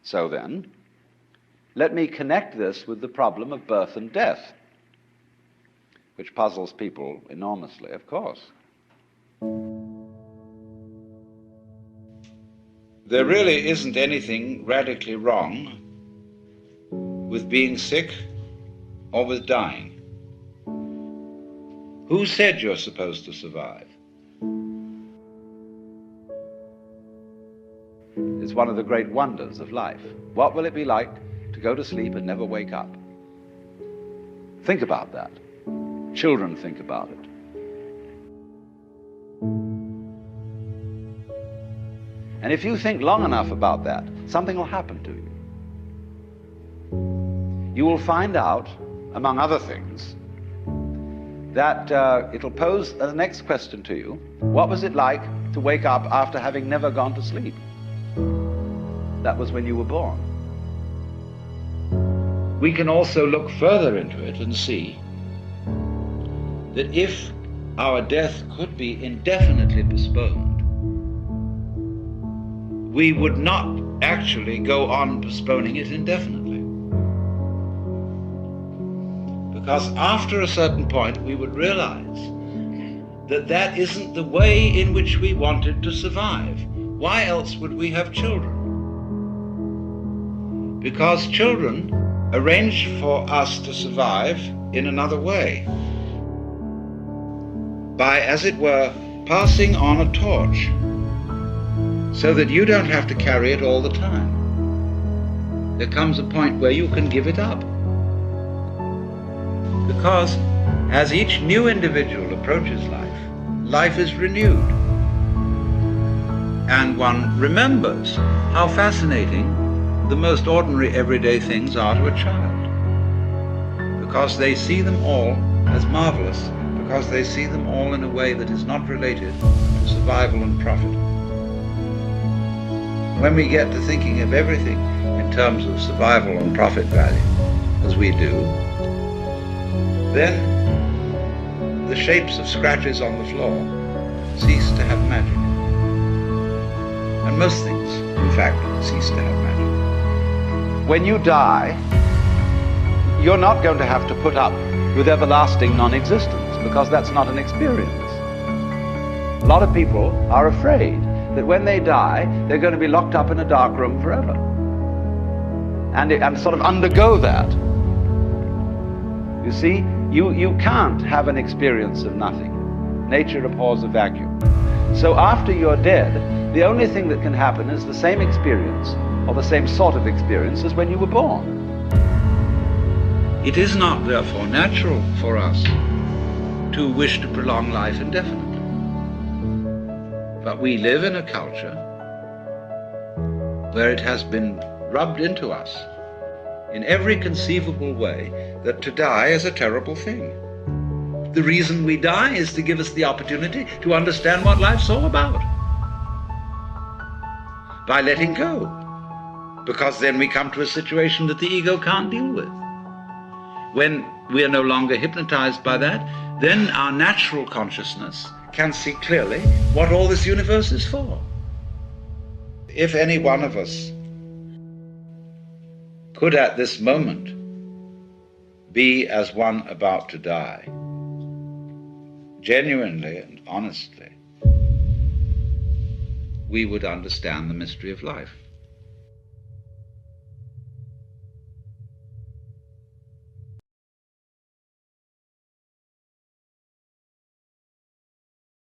So then, let me connect this with the problem of birth and death, which puzzles people enormously, of course. There really isn't anything radically wrong with being sick or with dying. Who said you're supposed to survive? It's one of the great wonders of life. What will it be like to go to sleep and never wake up? Think about that. Children think about it. And if you think long enough about that, something will happen to you. You will find out, among other things, that it'll pose the next question to you: what was it like to wake up after having never gone to sleep? That was when you were born. We can also look further into it and see that if our death could be indefinitely postponed, we would not actually go on postponing it indefinitely. Because after a certain point, we would realize that that isn't the way in which we wanted to survive. Why else would we have children? Because children arrange for us to survive in another way, by, as it were, passing on a torch, so that you don't have to carry it all the time. There comes a point where you can give it up. Because as each new individual approaches life, life is renewed. And one remembers how fascinating the most ordinary everyday things are to a child. Because they see them all as marvelous, because they see them all in a way that is not related to survival and profit. When we get to thinking of everything in terms of survival and profit value, as we do, then the shapes of scratches on the floor cease to have magic. And most things, in fact, cease to have magic. When you die, you're not going to have to put up with everlasting non-existence, because that's not an experience. A lot of people are afraid that when they die, they're going to be locked up in a dark room forever. And sort of undergo that. You see, you can't have an experience of nothing. Nature abhors a vacuum. So after you're dead, the only thing that can happen is the same experience, or the same sort of experience as when you were born. It is not, therefore, natural for us to wish to prolong life indefinitely. But we live in a culture where it has been rubbed into us in every conceivable way that to die is a terrible thing. The reason we die is to give us the opportunity to understand what life's all about. By letting go. Because then we come to a situation that the ego can't deal with. When we are no longer hypnotized by that, then our natural consciousness can see clearly what all this universe is for. If any one of us could at this moment be as one about to die, genuinely and honestly, we would understand the mystery of life.